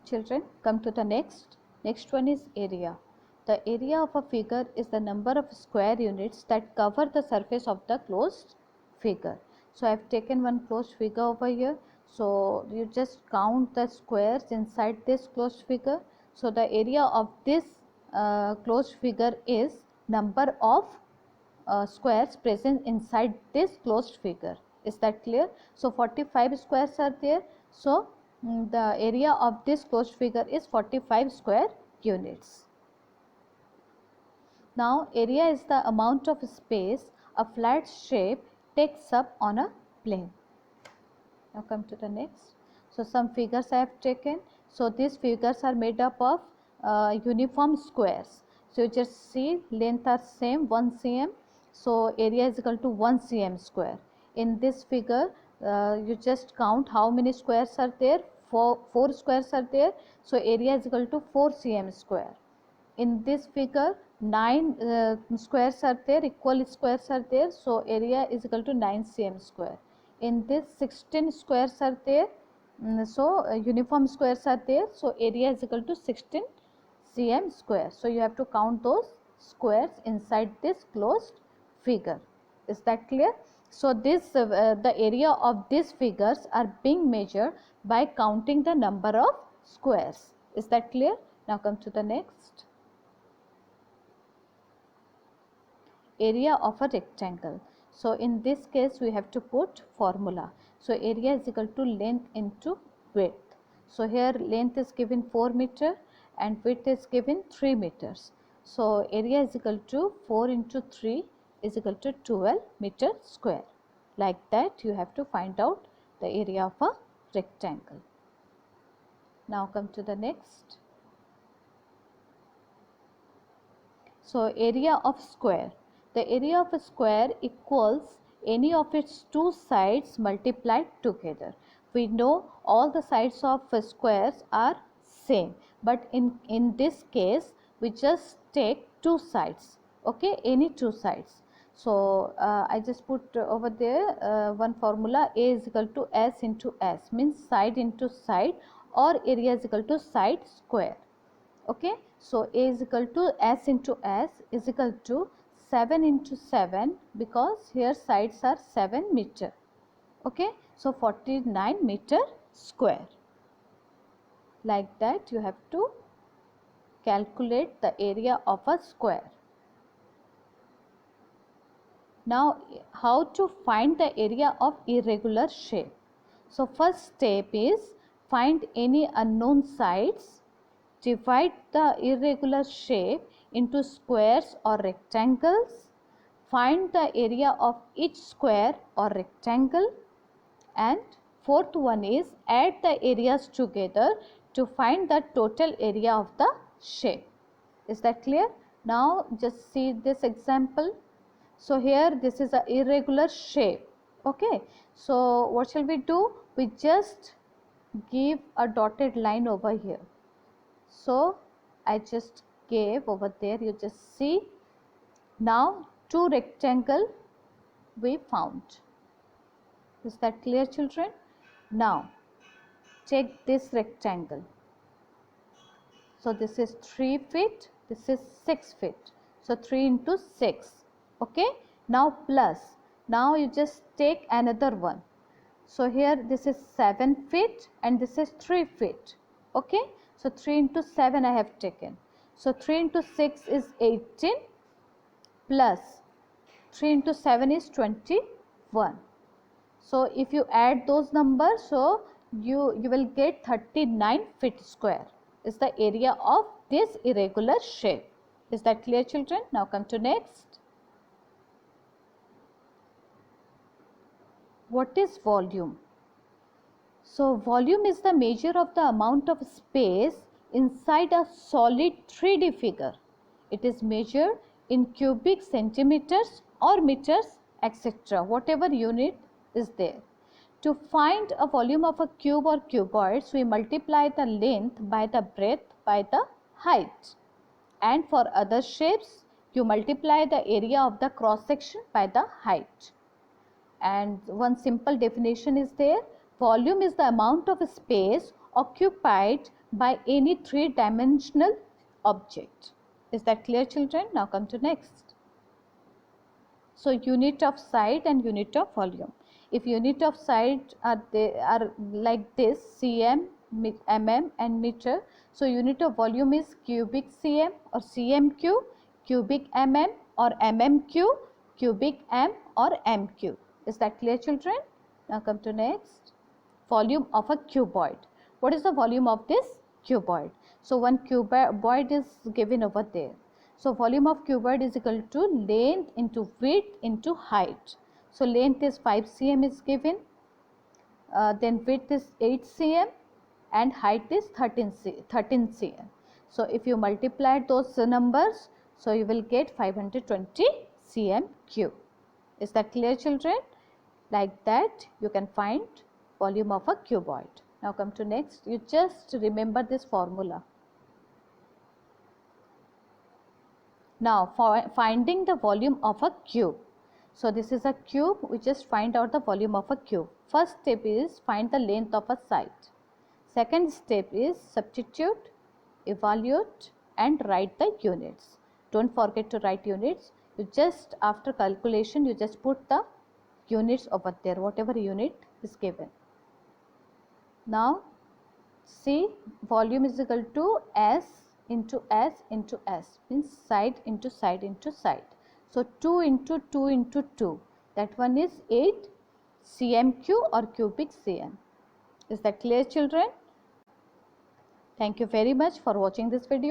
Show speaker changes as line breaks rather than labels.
children, come to the next. Next one is area. The area of a figure is the number of square units that cover the surface of the closed figure. So I have taken one closed figure over here. So you just count the squares inside this closed figure. So the area of this closed figure is number of squares present inside this closed figure. Is that clear? So 45 squares are there. So the area of this closed figure is 45 square units. Now area is the amount of space a flat shape takes up on a plane. Now come to the next. So some figures I have taken. So these figures are made up of uniform squares. So you just see length are same 1 cm. So area is equal to 1 cm square. In this figure you just count how many squares are there. 4 squares are there. So area is equal to 4 cm square. In this figure 9 squares are there, equal squares are there. So area is equal to 9 cm square. In this 16 squares are there. So uniform squares are there. So area is equal to 16 cm square. So you have to count those squares inside this closed figure. Is that clear? So this the area of these figures are being measured by counting the number of squares. Is that clear? Now come to the next. Area of a rectangle. So in this case we have to put formula. So area is equal to length into width. So here length is given 4 meter and width is given 3 meters. So area is equal to 4 into 3 is equal to 12 meter square. Like that you have to find out the area of a rectangle. Now come to the next. So area of square. The area of a square equals any of its two sides multiplied together. We know all the sides of squares are same, but in this case we just take two sides, okay, any two sides. So I just put over there one formula. A is equal to S into S, means side into side, or area is equal to side square. Okay, so A is equal to S into S is equal to 7 into 7, because here sides are 7 meter. Okay, so 49 meter square. Like that you have to calculate the area of a square. Now how to find the area of irregular shape? So first step is find any unknown sides, divide the irregular shape into squares or rectangles, find the area of each square or rectangle, and fourth one is add the areas together to find the total area of the shape. Is that clear? Now just see this example. So here this is an irregular shape. Okay, so what shall we do? We just give a dotted line over here. So I just gave over there, you just see. Now two rectangle we found. Is that clear, children? Now take this rectangle. So this is 3 feet, this is 6 feet. So 3 into 6. Okay, now plus. Now you just take another one. So here this is 7 feet and this is 3 feet. Okay, so 3 into 7 I have taken. So 3 into 6 is 18 plus 3 into 7 is 21. So if you add those numbers, so you will get 39 feet square is the area of this irregular shape. Is that clear, children? Now come to next. What is volume? So volume is the measure of the amount of space inside a solid 3D figure. It is measured in cubic centimeters or meters, etc. Whatever unit is there. To find a volume of a cube or cuboids, we multiply the length by the breadth by the height. And for other shapes, you multiply the area of the cross section by the height. And one simple definition is there. Volume is the amount of space occupied by any three-dimensional object. Is that clear, children? Now come to next. So unit of side and unit of volume. If unit of side are like this, cm, mm and meter, so unit of volume is cubic cm or cmq, cubic mm or mmq, cubic m or mq. Is that clear, children? Now come to next. Volume of a cuboid. What is the volume of this cuboid? So one cuboid is given over there. So volume of cuboid is equal to length into width into height. So length is 5 cm is given, then width is 8 cm and height is 13 cm. So if you multiply those numbers, so you will get 520 cm cube. Is that clear, children? Like that you can find volume of a cuboid. Now come to next. You just remember this formula. Now for finding the volume of a cube. So this is a cube. We just find out the volume of a cube. First step is find the length of a side. Second step is substitute, evaluate and write the units. Don't forget to write units. You just after calculation you just put the units over there, whatever unit is given. Now see, volume is equal to S into S into S, means side into side into side. So 2 into 2 into 2, that one is 8 cmq or cubic cm. Is that clear, children? Thank you very much for watching this video.